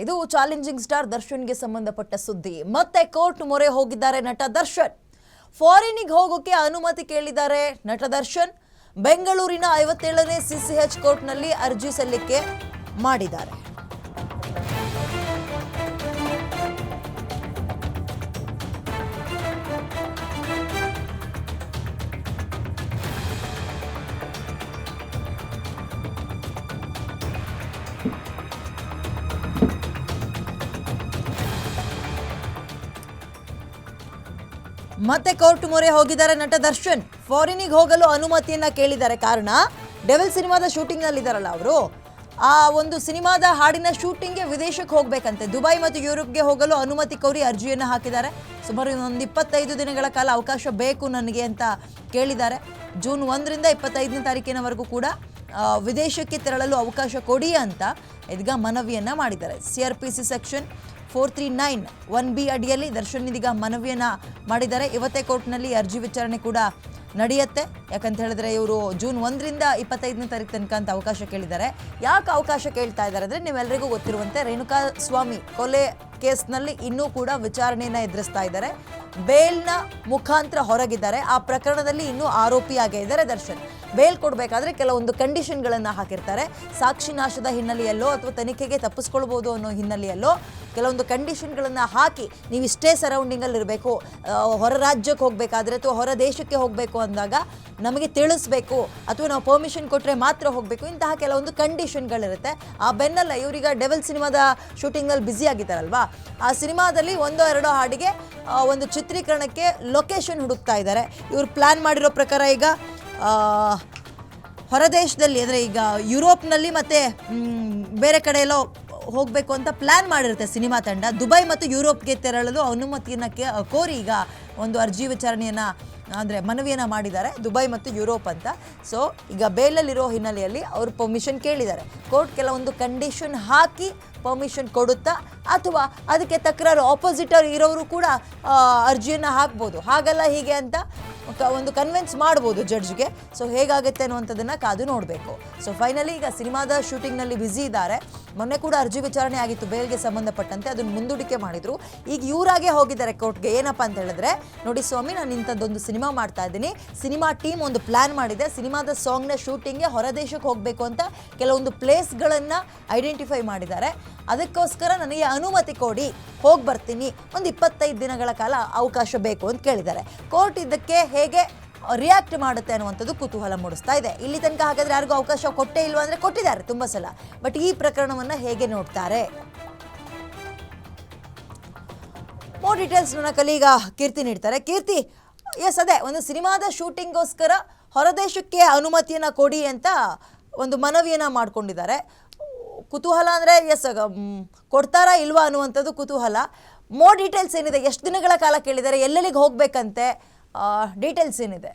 ಇದು challenging star ದರ್ಶನ್ಗೆ ಸಂಬಂಧಪಟ್ಟ ಸುದ್ದಿ. ಮತ್ತೆ ಕೋರ್ಟ್ ಮೊರೆ ಹೋಗಿದ್ದಾರೆ ನಟ ದರ್ಶನ್. ಫಾರಿನಿಗೆ ಹೋಗೋಕೆ ಅನುಮತಿ ಕೇಳಿದ್ದಾರೆ ನಟ ದರ್ಶನ್. ಬೆಂಗಳೂರಿನ 57ನೇ ಸಿಸಿಎಚ್ ಕೋರ್ಟ್ನಲ್ಲಿ ಅರ್ಜಿ ಸಲ್ಲಿಕೆ ಮಾಡಿದ್ದಾರೆ. ಮತ್ತೆ ಕೋರ್ಟ್ ಮೊರೆ ಹೋಗಿದ್ದಾರೆ ನಟ ದರ್ಶನ್. ಫಾರಿನಿಗೆ ಹೋಗಲು ಅನುಮತಿಯನ್ನ ಕೇಳಿದ್ದಾರೆ. ಕಾರಣ ಡೆವಿಲ್ ಸಿನಿಮಾದ ಶೂಟಿಂಗ್ ನಲ್ಲಿ ಇದಾರಲ್ಲ ಅವರು, ಆ ಒಂದು ಸಿನಿಮಾದ ಹಾಡಿನ ಶೂಟಿಂಗ್ಗೆ ವಿದೇಶಕ್ಕೆ ಹೋಗ್ಬೇಕಂತೆ. ದುಬೈ ಮತ್ತು ಯುರೋಪ್ಗೆ ಹೋಗಲು ಅನುಮತಿ ಕೋರಿ ಅರ್ಜಿಯನ್ನು ಹಾಕಿದ್ದಾರೆ. ಸುಮಾರು ಒಂದು 25 ದಿನಗಳ ಕಾಲ ಅವಕಾಶ ಬೇಕು ನನಗೆ ಅಂತ ಕೇಳಿದ್ದಾರೆ. ಜೂನ್ 1ರಿಂದ 25ನೇ ತಾರೀಕಿನವರೆಗೂ ಕೂಡ ವಿದೇಶಕ್ಕೆ ತೆರಳಲು ಅವಕಾಶ ಕೊಡಿ ಅಂತ ಇದೀಗ ಮನವಿಯನ್ನ ಮಾಡಿದ್ದಾರೆ. CRPC ಸೆಕ್ಷನ್ 439(1)B ಅಡಿಯಲ್ಲಿ ದರ್ಶನ್ ಇದೀಗ ಮನವಿಯನ್ನ ಮಾಡಿದ್ದಾರೆ. ಇವತ್ತೇ ಕೋರ್ಟ್ನಲ್ಲಿ ಅರ್ಜಿ ವಿಚಾರಣೆ ಕೂಡ ನಡೆಯುತ್ತೆ. ಯಾಕಂತ ಹೇಳಿದ್ರೆ ಇವರು ಜೂನ್ 1ರಿಂದ 25ನೇ ತಾರೀಕು ತನಕ ಅಂತ ಅವಕಾಶ ಕೇಳಿದ್ದಾರೆ. ಯಾಕೆ ಅವಕಾಶ ಕೇಳ್ತಾ ಇದ್ದಾರೆ ಅಂದರೆ, ನೀವೆಲ್ಲರಿಗೂ ಗೊತ್ತಿರುವಂತೆ ರೇಣುಕಾ ಸ್ವಾಮಿ ಕೊಲೆ ಕೇಸ್ನಲ್ಲಿ ಇನ್ನೂ ಕೂಡ ವಿಚಾರಣೆಯನ್ನು ಎದುರಿಸ್ತಾ ಇದ್ದಾರೆ. ಬೇಲ್ನ ಮುಖಾಂತರ ಹೊರಗಿದ್ದಾರೆ. ಆ ಪ್ರಕರಣದಲ್ಲಿ ಇನ್ನೂ ಆರೋಪಿಯಾಗೇ ಇದ್ದಾರೆ ದರ್ಶನ್. ಬೇಲ್ ಕೊಡಬೇಕಾದ್ರೆ ಕೆಲವೊಂದು ಕಂಡೀಷನ್ಗಳನ್ನು ಹಾಕಿರ್ತಾರೆ. ಸಾಕ್ಷಿ ನಾಶದ ಹಿನ್ನೆಲೆಯಲ್ಲೋ ಅಥವಾ ತನಿಖೆಗೆ ತಪ್ಪಿಸ್ಕೊಳ್ಬೋದು ಅನ್ನೋ ಹಿನ್ನೆಲೆಯಲ್ಲೋ ಕೆಲವೊಂದು ಕಂಡೀಷನ್ಗಳನ್ನು ಹಾಕಿ ನೀವು ಇಷ್ಟೇ ಸರೌಂಡಿಂಗಲ್ಲಿ ಇರಬೇಕು, ಹೊರ ರಾಜ್ಯಕ್ಕೆ ಹೋಗಬೇಕಾದ್ರೆ ಅಥವಾ ಹೊರ ದೇಶಕ್ಕೆ ಹೋಗಬೇಕು ಅಂದಾಗ ನಮಗೆ ತಿಳಿಸ್ಬೇಕು, ಅಥವಾ ನಾವು ಪರ್ಮಿಷನ್ ಕೊಟ್ಟರೆ ಮಾತ್ರ ಹೋಗಬೇಕು, ಇಂತಹ ಕೆಲವೊಂದು ಕಂಡೀಷನ್ಗಳಿರುತ್ತೆ. ಆ ಬೆನ್ನಲ್ಲ ಇವರೀಗ ಡೆವಿಲ್ ಸಿನಿಮಾದ ಶೂಟಿಂಗಲ್ಲಿ ಬ್ಯುಸಿ ಆಗಿದ್ದಾರಲ್ವಾ, ಆ ಸಿನಿಮಾದಲ್ಲಿ 1-2 ಹಾಡಿಗೆ ಒಂದು ಚಿತ್ರೀಕರಣಕ್ಕೆ ಲೊಕೇಶನ್ ಹುಡುಕ್ತಾ ಇದ್ದಾರೆ. ಇವರು ಪ್ಲ್ಯಾನ್ ಮಾಡಿರೋ ಪ್ರಕಾರ ಈಗ ಹೊರದೇಶದಲ್ಲಿ ಅಂದರೆ ಈಗ ಯುರೋಪ್ನಲ್ಲಿ ಮತ್ತು ಬೇರೆ ಕಡೆ ಎಲ್ಲೋ ಹೋಗಬೇಕು ಅಂತ ಪ್ಲ್ಯಾನ್ ಮಾಡಿರುತ್ತೆ ಸಿನಿಮಾ ತಂಡ. ದುಬೈ ಮತ್ತು ಯುರೋಪ್ಗೆ ತೆರಳಲು ಅನುಮತಿಯನ್ನು ಕೋರಿ ಈಗ ಒಂದು ಅರ್ಜಿ ವಿಚಾರಣೆಯನ್ನು ಅಂದರೆ ಮನವಿಯನ್ನು ಮಾಡಿದ್ದಾರೆ, ದುಬೈ ಮತ್ತು ಯುರೋಪ್ ಅಂತ. ಸೊ ಈಗ ಬೇಲಲ್ಲಿರೋ ಹಿನ್ನೆಲೆಯಲ್ಲಿ ಅವರು ಪರ್ಮಿಷನ್ ಕೇಳಿದ್ದಾರೆ. ಕೋರ್ಟ್ ಕೆಲವೊಂದು ಕಂಡೀಷನ್ ಹಾಕಿ ಪರ್ಮಿಷನ್ ಕೊಡುತ್ತಾ, ಅಥವಾ ಅದಕ್ಕೆ ತಕರಾರು ಆಪೋಸಿಟ್ ಇರೋರು ಕೂಡ ಅರ್ಜಿಯನ್ನು ಹಾಕ್ಬೋದು. ಹಾಗಲ್ಲ ಹೀಗೆ ಅಂತ ಒಂದು ಕನ್ವಿನ್ಸ್ ಮಾಡ್ಬೋದು ಜಡ್ಜ್ಗೆ. ಸೊ ಹೇಗಾಗುತ್ತೆ ಅನ್ನುವಂಥದ್ದನ್ನು ಕಾದು ನೋಡಬೇಕು. ಸೊ ಫೈನಲಿ ಈಗ ಸಿನಿಮಾದ ಶೂಟಿಂಗ್ನಲ್ಲಿ ಬ್ಯುಸಿ ಇದ್ದಾರೆ. ಮೊನ್ನೆ ಕೂಡ ಅರ್ಜಿ ವಿಚಾರಣೆ ಆಗಿತ್ತು ಬೇಲ್ಗೆ ಸಂಬಂಧಪಟ್ಟಂತೆ, ಅದನ್ನು ಮುಂದೂಡಿಕೆ ಮಾಡಿದರು. ಈಗ ಇವರಾಗೆ ಹೋಗಿದ್ದಾರೆ ಕೋರ್ಟ್ಗೆ. ಏನಪ್ಪ ಅಂತ ಹೇಳಿದ್ರೆ, ನೋಡಿ ಸ್ವಾಮಿ, ನಾನು ಇಂಥದ್ದೊಂದು ಸಿನಿಮಾ ಮಾಡ್ತಾ ಇದ್ದೀನಿ, ಸಿನಿಮಾ ಟೀಮ್ ಒಂದು ಪ್ಲ್ಯಾನ್ ಮಾಡಿದೆ, ಸಿನಿಮಾದ ಸಾಂಗ್ನ ಶೂಟಿಂಗ್ಗೆ ಹೊರದೇಶಕ್ಕೆ ಹೋಗಬೇಕು ಅಂತ ಕೆಲವೊಂದು ಪ್ಲೇಸ್ಗಳನ್ನು ಐಡೆಂಟಿಫೈ ಮಾಡಿದ್ದಾರೆ. ಅದಕ್ಕೋಸ್ಕರ ನನಗೆ ಅನುಮತಿ ಕೊಡಿ, ಹೋಗಿ ಬರ್ತೀನಿ, ಒಂದು 25 ದಿನಗಳ ಕಾಲ ಅವಕಾಶ ಬೇಕು ಅಂತ ಕೇಳಿದ್ದಾರೆ. ಕೋರ್ಟ್ ಇದಕ್ಕೆ ಹೇಗೆ ರಿಯಾಕ್ಟ್ ಮಾಡುತ್ತೆ ಅನ್ನುವಂಥದ್ದು ಕುತೂಹಲ ಮೂಡಿಸ್ತಾ ಇದೆ. ಇಲ್ಲಿ ತನಕ ಹಾಗಾದ್ರೆ ಯಾರಿಗೂ ಅವಕಾಶ ಕೊಟ್ಟೇ ಇಲ್ವಾ ಅಂದರೆ ಕೊಟ್ಟಿದ್ದಾರೆ ತುಂಬ ಸಲ. ಬಟ್ ಈ ಪ್ರಕರಣವನ್ನು ಹೇಗೆ ನೋಡ್ತಾರೆ? ಮೋರ್ ಡೀಟೇಲ್ಸ್ ನನ್ನ ಕಲೀಗ ಕೀರ್ತಿ ನೀಡ್ತಾರೆ. ಕೀರ್ತಿ, ಎಸ್, ಅದೇ ಒಂದು ಸಿನಿಮಾದ ಶೂಟಿಂಗ್ಗೋಸ್ಕರ ಹೊರದೇಶಕ್ಕೆ ಅನುಮತಿಯನ್ನು ಕೊಡಿ ಅಂತ ಒಂದು ಮನವಿಯನ್ನು ಮಾಡ್ಕೊಂಡಿದ್ದಾರೆ. ಕುತೂಹಲ ಅಂದರೆ ಎಸ್, ಕೊಡ್ತಾರಾ ಇಲ್ವಾ ಅನ್ನುವಂಥದ್ದು ಕುತೂಹಲ. ಮೋರ್ ಡೀಟೇಲ್ಸ್ ಏನಿದೆ? ಎಷ್ಟು ದಿನಗಳ ಕಾಲ ಕೇಳಿದ್ದಾರೆ? ಎಲ್ಲೆಲ್ಲಿಗೆ ಹೋಗಬೇಕಂತೆ? ಡೀಟೇಲ್ಸ್ ಏನಿದೆ?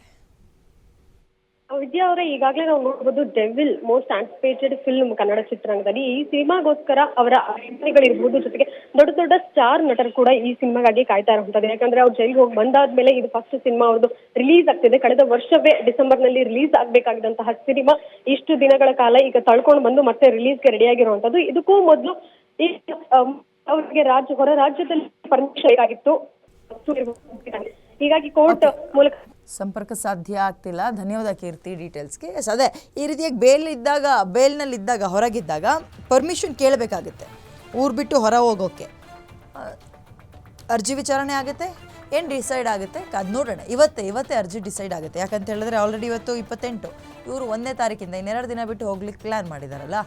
ವಿದ್ಯಾ ಅವರೇ, ಈಗಾಗಲೇ ನಾವು ನೋಡಬಹುದು devil most anticipated film Kannada ಚಿತ್ರರಂಗದಲ್ಲಿ. ಈ ಸಿನಿಮಾಗೋಸ್ಕರ ಅವರ ಅಭಿಮಾನಿಗಳಿರ್ಬೋದು, ಜೊತೆಗೆ ದೊಡ್ಡ ದೊಡ್ಡ ಸ್ಟಾರ್ ನಟರು ಕೂಡ ಈ ಸಿನಿಮಾಗಾಗಿ ಕಾಯ್ತಾ ಇರುವಂತದ್ದು. ಯಾಕಂದ್ರೆ ಅವ್ರು ಜೈಲಿಗೆ ಹೋಗಿ ಬಂದಾದ್ಮೇಲೆ ಇದು ಫಸ್ಟ್ ಸಿನಿಮಾ ಅವ್ರದ್ದು ರಿಲೀಸ್ ಆಗ್ತಿದೆ. ಕಳೆದ ವರ್ಷವೇ ಡಿಸೆಂಬರ್ನಲ್ಲಿ ರಿಲೀಸ್ ಆಗ್ಬೇಕಾಗಿದ್ದಂತಹ ಸಿನಿಮಾ ಇಷ್ಟು ದಿನಗಳ ಕಾಲ ಈಗ ತಳ್ಕೊಂಡು ಬಂದು ಮತ್ತೆ ರಿಲೀಸ್ಗೆ ರೆಡಿ ಆಗಿರುವಂತದ್ದು. ಇದಕ್ಕೂ ಮೊದಲು ಈ ಅವರಿಗೆ ಹೊರ ರಾಜ್ಯದಲ್ಲಿ ಪರ್ಮಿಷನ್ ಬೇಕಾಗಿತ್ತು. ಹೀಗಾಗಿ ಕೋರ್ಟ್ ಮೂಲಕ ಸಂಪರ್ಕ ಸಾಧ್ಯ ಆಗ್ತಿಲ್ಲ. ಧನ್ಯವಾದ ಕೀರ್ತಿ ಡೀಟೇಲ್ಸ್ಗೆ. ಎಸ್, ಅದೇ ಈ ರೀತಿಯಾಗಿ ಬೇಲ್ನಲ್ಲಿದ್ದಾಗ ಹೊರಗಿದ್ದಾಗ ಪರ್ಮಿಷನ್ ಕೇಳಬೇಕಾಗುತ್ತೆ ಊರು ಬಿಟ್ಟು ಹೊರ ಹೋಗೋಕ್ಕೆ. ಅರ್ಜಿ ವಿಚಾರಣೆ ಆಗುತ್ತೆ, ಏನು ಡಿಸೈಡ್ ಆಗುತ್ತೆ ಕಾದು ನೋಡೋಣ. ಇವತ್ತೇ ಅರ್ಜಿ ಡಿಸೈಡ್ ಆಗುತ್ತೆ. ಯಾಕಂತ ಹೇಳಿದ್ರೆ ಆಲ್ರೆಡಿ ಇವತ್ತು 28, ಇವರು 1ನೇ ತಾರೀಕಿಂದ ಇನ್ನೆರಡು ದಿನ ಬಿಟ್ಟು ಹೋಗ್ಲಿಕ್ಕೆ ಪ್ಲ್ಯಾನ್ ಮಾಡಿದಾರಲ್ಲ.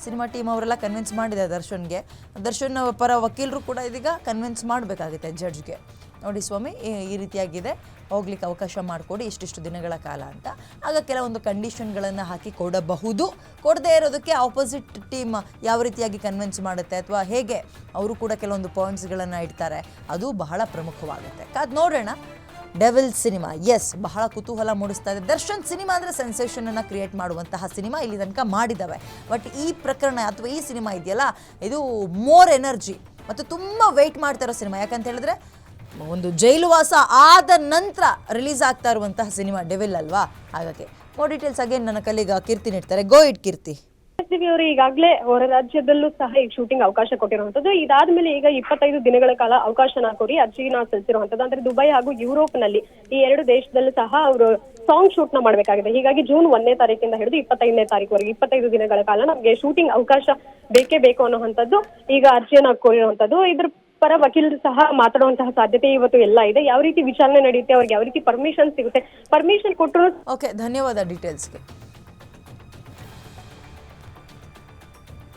ಸಿನಿಮಾ ಟೀಮ್ ಅವರೆಲ್ಲ ಕನ್ವಿನ್ಸ್ ಮಾಡಿದ್ದಾರೆ ದರ್ಶನ್ಗೆ. ದರ್ಶನ್ ಪರ ವಕೀಲರು ಕೂಡ ಇದೀಗ ಕನ್ವಿನ್ಸ್ ಮಾಡಬೇಕಾಗುತ್ತೆ ಜಡ್ಜ್ಗೆ. ನೋಡಿ ಸ್ವಾಮಿ, ಈ ರೀತಿಯಾಗಿದೆ, ಹೋಗ್ಲಿಕ್ಕೆ ಅವಕಾಶ ಮಾಡಿಕೊಡಿ ಇಷ್ಟಿಷ್ಟು ದಿನಗಳ ಕಾಲ ಅಂತ. ಆಗ ಕೆಲವೊಂದು ಕಂಡೀಷನ್ಗಳನ್ನು ಹಾಕಿ ಕೊಡಬಹುದು. ಕೊಡದೇ ಇರೋದಕ್ಕೆ ಆಪೋಸಿಟ್ ಟೀಮ್ ಯಾವ ರೀತಿಯಾಗಿ ಕನ್ವಿನ್ಸ್ ಮಾಡುತ್ತೆ, ಅಥವಾ ಹೇಗೆ ಅವರು ಕೂಡ ಕೆಲವೊಂದು ಪಾಯಿಂಟ್ಸ್ಗಳನ್ನು ಇಡ್ತಾರೆ, ಅದು ಬಹಳ ಪ್ರಮುಖವಾಗುತ್ತೆ. ಕಾದು ನೋಡೋಣ. ಡೆವಿಲ್ ಸಿನಿಮಾ ಎಸ್, ಬಹಳ ಕುತೂಹಲ ಮೂಡಿಸ್ತಾ ಇದೆ. ದರ್ಶನ್ ಸಿನಿಮಾ ಅಂದರೆ ಸೆನ್ಸೇಷನನ್ನು ಕ್ರಿಯೇಟ್ ಮಾಡುವಂತಹ ಸಿನಿಮಾ ಇಲ್ಲಿ ತನಕ ಮಾಡಿದ್ದಾವೆ. ಬಟ್ ಈ ಪ್ರಕರಣ ಅಥವಾ ಈ ಸಿನಿಮಾ ಇದೆಯಲ್ಲ, ಇದು ಮೋರ್ ಎನರ್ಜಿ ಮತ್ತು ತುಂಬ ವೆಯ್ಟ್ ಮಾಡ್ತಾ ಇರೋ ಸಿನಿಮಾ. ಯಾಕಂತ ಹೇಳಿದ್ರೆ ಒಂದು ಜೈಲುವಾಸ ಆದ ನಂತರ ರಿಲೀಸ್ ಆಗ್ತಾ ಇರುವಂತಹ ಸಿನಿಮಾ ಡೆವಿಲ್ ಅಲ್ವಾ. ಹಾಗಾಗಿ ಮೋರ್ ಡೀಟೇಲ್ಸ್ ಅಗೇನ್ ನನ್ನ ಕಲೀಗ ಕೀರ್ತಿ ನೀಡ್ತಾರೆ. ಗೋ ಇಟ್ ಕೀರ್ತಿ. ಚಿರಂಜೀವಿ ಅವರು ಈಗಾಗಲೇ ಹೊರ ರಾಜ್ಯದಲ್ಲೂ ಸಹ ಈಗ ಶೂಟಿಂಗ್ ಅವಕಾಶ ಕೊಟ್ಟಿರುವಂತದ್ದು. ಇದಾದ್ಮೇಲೆ ಈಗ 25 ದಿನಗಳ ಕಾಲ ಅವಕಾಶನ ಕೋರಿ ಅರ್ಜಿನ ಸಲ್ಲಿಸಿರುವಂತದ್ದು. ಅಂದ್ರೆ ದುಬೈ ಹಾಗೂ ಯುರೋಪ್ ನಲ್ಲಿ ಈ 2 ದೇಶದಲ್ಲೂ ಸಹ ಅವರು ಸಾಂಗ್ ಶೂಟ್ ನ ಮಾಡ್ಬೇಕಾಗಿದೆ. ಹೀಗಾಗಿ ಜೂನ್ 1ನೇ ತಾರೀಕಿಂದ ಹಿಡಿದು 25ನೇ ತಾರೀಕುವರೆಗೆ 25 ದಿನಗಳ ಕಾಲ ನಮ್ಗೆ ಶೂಟಿಂಗ್ ಅವಕಾಶ ಬೇಕೇ ಬೇಕು ಅನ್ನುವಂಥದ್ದು ಈಗ ಅರ್ಜಿಯನ್ನ ಕೋರಿರುವಂತದ್ದು. ಇದ್ರ ಪರ ವಕೀಲರು ಸಹ ಮಾತಾಡುವಂತಹ ಸಾಧ್ಯತೆ ಇವತ್ತು ಎಲ್ಲ ಇದೆ. ಯಾವ ರೀತಿ ವಿಚಾರಣೆ ನಡೆಯುತ್ತೆ, ಅವ್ರಿಗೆ ಯಾವ ರೀತಿ ಪರ್ಮಿಷನ್ ಸಿಗುತ್ತೆ, ಪರ್ಮಿಷನ್ ಕೊಟ್ಟರು ಓಕೆ, ಧನ್ಯವಾದ ಡೀಟೇಲ್ಸ್ಗೆ.